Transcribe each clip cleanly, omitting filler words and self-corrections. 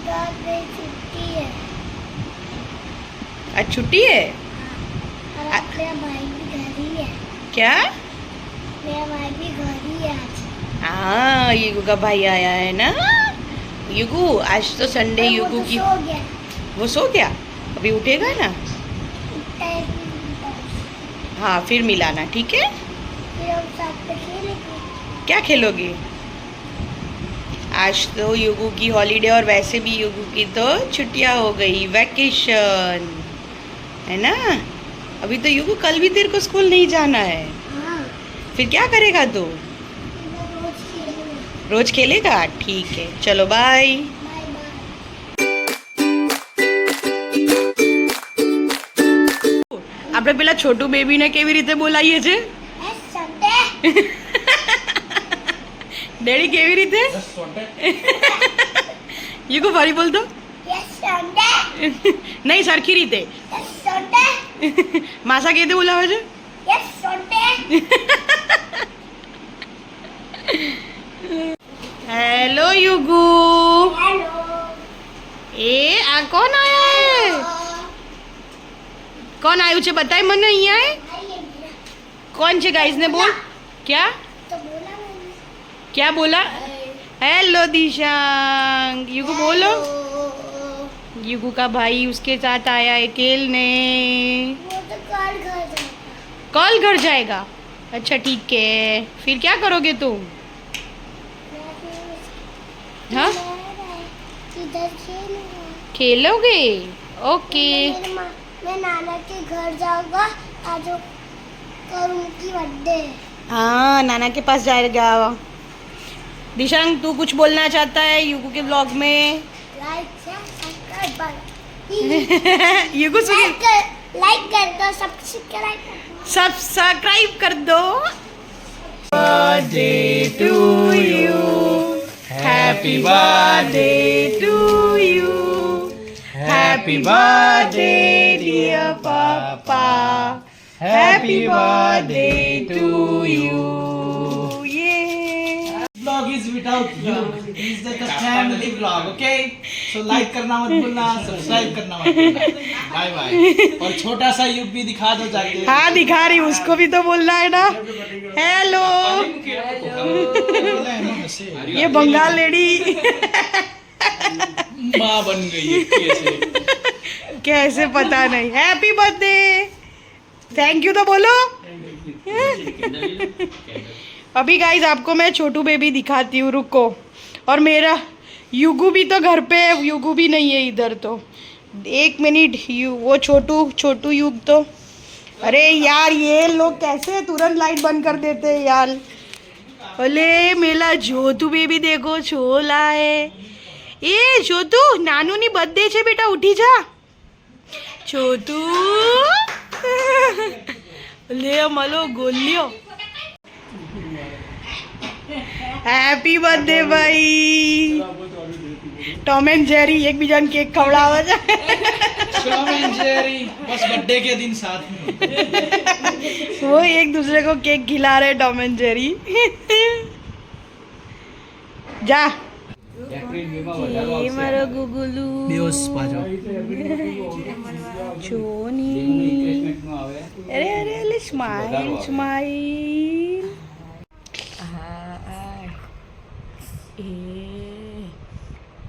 छुट्टी है। आज छुट्टी है। और मेरा भाई भी घर ही है। क्या? मेरा भाई भी घर ही है आज। हाँ, युगू का भाई आया है ना। युगू आज तो संडे। युगू की सो गया। वो सो गया, अभी उठेगा ना। हाँ, फिर मिलाना, ठीक है। फिर हम साथ में खेलेंगे। क्या खेलोगे? आज तो युगू की हॉलीडे, और वैसे भी युगू की तो छुट्टियां हो गई, वैकेशन है ना। अभी तो युगू कल भी तेरे को स्कूल नहीं जाना है। हाँ। फिर क्या करेगा तू? मैं रोज खेलूंगा। रोज खेलेगा, ठीक है, चलो बाय। Bye bye. આપણે પેલા છોટુ બેબીને કેવી રીતે બોલાવીએ છે? संडे। ડેડી કેવી રીતે? યુગુ ફરી બોલ તો। Yes Sunday. નહીં, સરખી રીતે। Yes Sunday. માસા કેવી રીતે બોલાવે છે? Yes Sunday. હેલો યુગુ। हेलो। એ આ કોણ આયા હે? કોણ આવ્યું છે? બતાય મને અહીંયા હે। कौन છે गाइस ने बोल। क्या तो बोला मैंने। क्या बोला? हेलो दिशांग। युगू बोलो। युगू का भाई उसके साथ आया है खेलने। वो तो कल घर जाएगा। कल घर जाएगा। अच्छा ठीक है, फिर क्या करोगे तुम? हाँ, इधर खेलूंगा। खेलोगे? ओके। मैं नाना के घर जाऊंगा। आज कल उनकी बर्थडे है। हाँ, नाना के पास जाएगा। दिशांग तू कुछ बोलना चाहता है युगू के ब्लॉग में? लाइक सब्सक्राइब युगू सुन, लाइक कर दो, सब्सक्राइब कर दो। सब्सक्राइब कर दो। Birthday to you, happy birthday to you, happy birthday dear papa, happy birthday to you. ये vlog is without you. This is the family vlog, okay? So like करना मत भूलना, सब्सक्राइब करना मत भूलना। Bye bye. और छोटा सा युग भी दिखा दो जाके। हाँ दिखा रही हूँ, उसको भी तो बोलना है ना। हेलो। ये बंगाल लेडी माँ बन गई है कैसे? कैसे पता नहीं। हैप्पी बर्थडे, थैंक यू तो बोलो। अभी गाइज आपको मैं छोटू बेबी दिखाती हूँ, रुको। और मेरा युगू भी तो घर पे है, युगू भी नहीं है इधर तो। एक मिनट, वो छोटू युग तो, अरे यार ये लोग कैसे तुरंत लाइट बंद कर देते हैं यार। अरे मेरा छोटू बेबी देखो छोला है। ए छोटू, नानू नी बर्थडे छे बेटा, उठी जा छोटू। ले malo गोलियो। हैप्पी बर्थडे भाई। टॉम एंड जेरी एक बीजान केक खवડાવે છે। टॉम एंड जेरी बस बर्थडे के दिन साथ में वो एक दूसरे को केक खिला रहे टॉम एंड जेरी। जा ये मारो गुगुलू दिवस पाजो छोनी। अरे अरे अरे स्माइल स्माइल।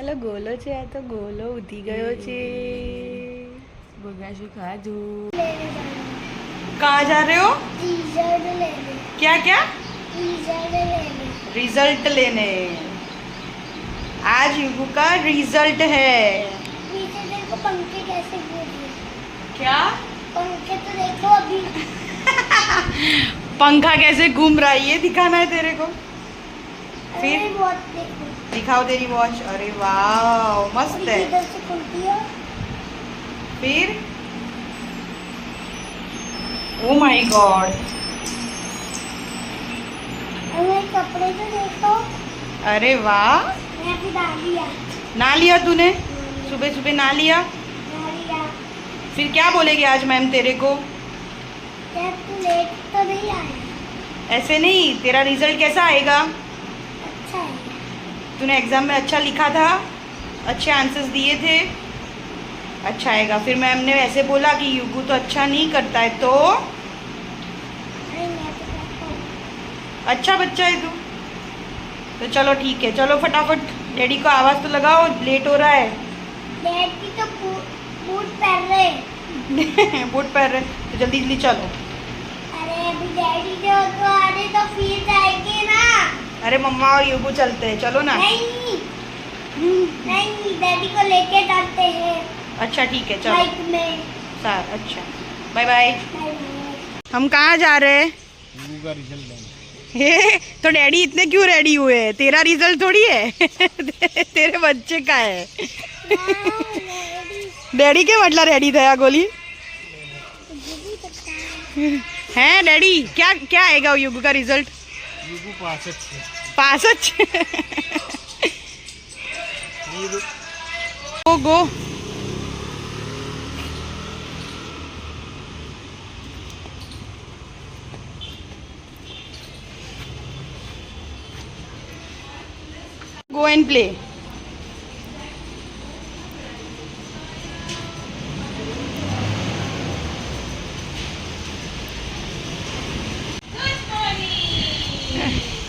हेलो गोलो છે, આ તો ગોલો ઉઠી ગયો છે। બગાશું ખાધું। कहाँ जा रहे हो? रिजल्ट लेने। क्या क्या? रिजल्ट लेने। रिजल्ट लेने। आज युगू का रिजल्ट है। नीचे देखो पंखे कैसे घूम रहे हैं। क्या? पंखे तो देखो अभी। पंखा कैसे घूम रहा है ये दिखाना है तेरे को। अरे फिर? बहुत देखो। दिखाओ तेरी वॉच। अरे वाह मस्त है। इधर से खुलती है। फिर ओ माय गॉड, अरे कपड़े तो देखो। अरे वाह। मैं भी डाल लिया। ना लिया तूने? सुबह सुबह ना लिया? डाल लिया। फिर क्या बोलेगी आज मैम तेरे को? क्या तू लेट तो नहीं आया? ऐसे नहीं, तेरा रिजल्ट कैसा आएगा? अच्छा है। तूने एग्जाम में अच्छा लिखा था? अच्छे आंसर्स दिए थे, अच्छा आएगा। फिर मैम ने ऐसे बोला कि युगू तो अच्छा नहीं करता है, तो अरे मैं तो करता हूँ। अच्छा बच्चा है तू। तो चलो ठीक है, चलो फटाफट डैडी को आवाज़ तो लगाओ, लेट हो रहा है। डैडी तो बूट पहन रहे। बूट पहन रहे, तो जल्दी जल्दी चलो। अरे अभी डैडी जो तो आ रहे तो फिर जाएंगे ना। अरे मम्मा और युगू चलते हैं, चलो ना। नहीं नहीं, डैडी को लेके जाते हैं अच्छा ठीक है, चलो। बाइक में। सर अच्छा, बाय बाय। Bye bye. हम कहाँ जा रहे हैं? का रिजल्ट लेना। तो डैडी इतने क्यों रेडी हुए हैं? तेरा रिजल्ट थोड़ी है। तेरे बच्चे का है। डैडी के मतलब रेडी था गोली है। डैडी क्या क्या आएगा युगू का रिजल्ट? युगू पास है। Go go and play.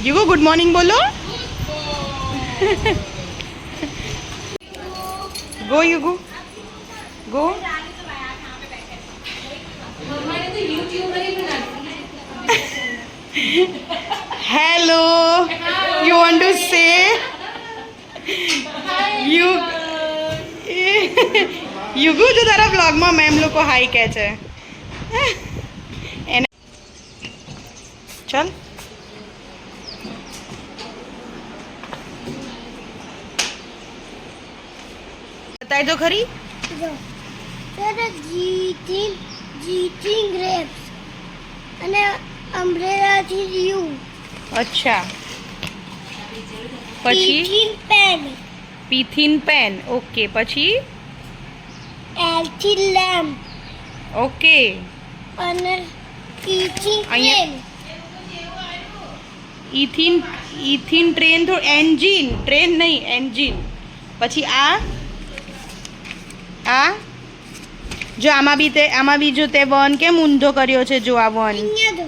युगू गुड मॉर्निंग बोलो। गो युगू go. Hello, you want to say યુગુ જો તારા બ્લોગમાં મેમ લોકો હાઈ કહે છે એને ચાલ બતાય તો ખરી જો જીટી ગ્રેપ્સ અને અમ્બ્રેલાથી લીયું અચ્છા પછી પેન પીથિન પેન ઓકે પછી એલથી લેમ્પ ઓકે અને ટીચિંગ અહીંયા- ટ્રેન ઇથિન ટ્રેન તો એન્જિન ટ્રેન નહીં એન્જિન પછી આ જો આમાં બી જો તે વન કેમ ઊંધો કર્યો છે જો આ વન અહીંયા જો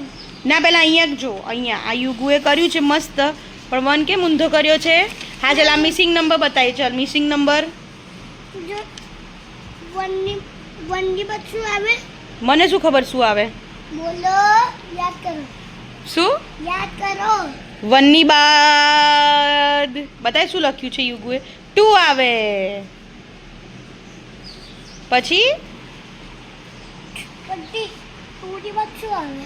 ના પહેલાં અહીંયા જો અહીંયા આ યુગુએ કર્યું છે મસ્ત પણ વન કેમ ઊંધો કર્યો છે હા ચાલ આ મિસિંગ નંબર બતાવી ચાલ મિસિંગ નંબર જો વનની પછી આવે મને શું ખબર શું આવે બોલો યાદ કરો વનની બાદ બતાય શું લખ્યું છે યુગુએ 2 આવે પછી ટૂની પછી આવે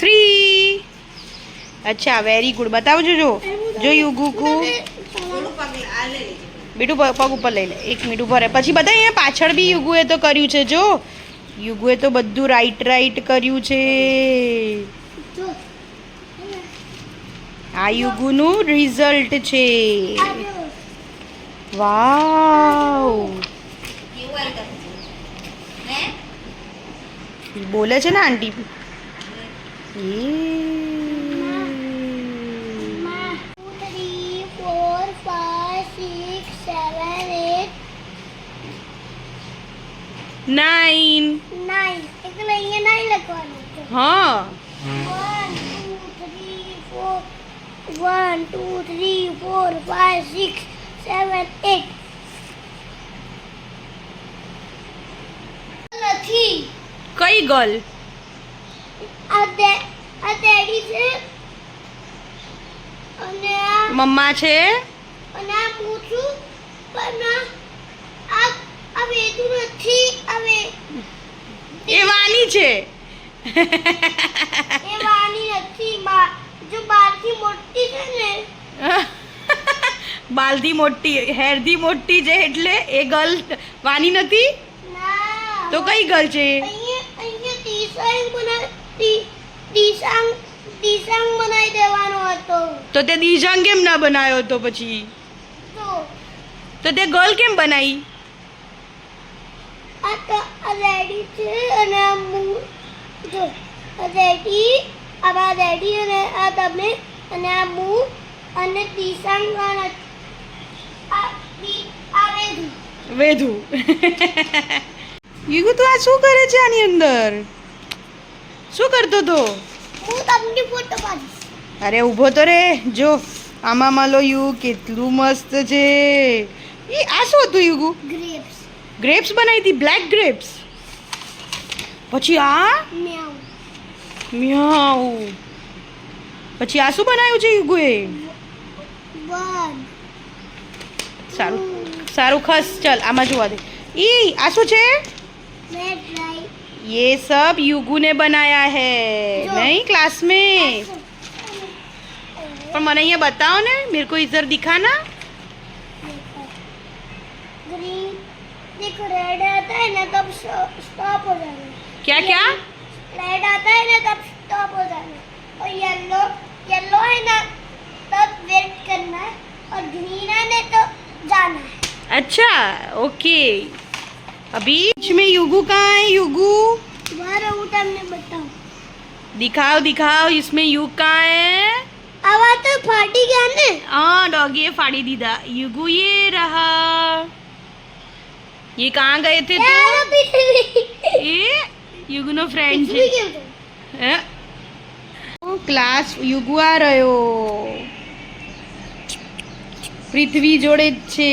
3 અચ્છા વેરી ગુડ બતાવજો જો યુગુ કુ બેટું પગ ઉપર લઈ લે 1 મિનિટ ઉભા રહે પછી બધા અહીંયા પાછળ બી યુગુએ તો કર્યું છે જો યુગુએ તો બધું રાઈટ કર્યું છે જો આ યુગુનું રિઝલ્ટ છે આ જો વાવ બોલે છે ને આંટી 2 3 4 5 6 7 8 9 9 એટલે અહીંયા 9 લખવાનું છે હા 1 2 3 4 5 6 7 8 નથી કઈ ગર્લ આ ડેડી છે અને મમ્મા છે આ પૂછું પણ આ વેતું નથી આવે એ વાની છે એ વાની નથી જો બારથી મોટી છે ને બાલથી મોટી હેરથી મોટી છે એટલે એ ગર્લ વાની નથી ના તો કઈ ગર્લ છે અહીંયા ટીસાંગ બનાવી દેવાનો હતો તો તે દિશાંગ કેમ ના બનાવ્યો તો પછી તો તે ગર્લ કેમ બનાવી આ રેડી છે અને આ જો આ રેડી અને આ તમે અને આ મૂ અને ટીસાંગ આ વેધું યુગુ તું આ શું કરે છે આની અંદર શું કરતો તો હું તમને ફોટો પાડીશ. અરે ઊભો તો રે જો આમાં માલો યુ કેટલું મસ્ત છે એ આ શું હતું યુગુ ગ્રેપ્સ. ગ્રેપ્સ બનાવી હતી બ્લેક ગ્રેપ્સ પછી આ મ્યાઉ. મ્યાઉ પછી આ શું બનાવ્યું છે યુગુએ વન. સારું સારું ખસ ચલ આમાં જોવા દે ઈ આ શું છે मैं ट्राई. ये सब युगू ने बनाया है जो- नहीं क्लास में पर મને અહીંયા बताओ ने मेरे को इधर दिखाना ग्रीन. देखो रेड आता है ना तब स्टॉप हो जाना. क्या क्या रेड आता है ना तब स्टॉप हो जाना. और येलो येलो है ना तब वेट करना है. और ग्रीन आने तो जाना है. अच्छा ओके अभी बीच में युगू कहाँ है युगू बाहर હું તમને બતાવું. दिखाओ दिखाओ इसमें युग कहाँ है આવા તો ફાટી ગયા ને. हाँ डॉगी फाड़ी दीदा युगू ये रहा ये कहाँ गए थे એ तो આવા પીઠી. ये युगू નો ફ્રેન્ડ પીઠી છે કેવું છે? હે? ક્લાસ યુગુ આ રહ્યો પૃથ્વી જોડે જ છે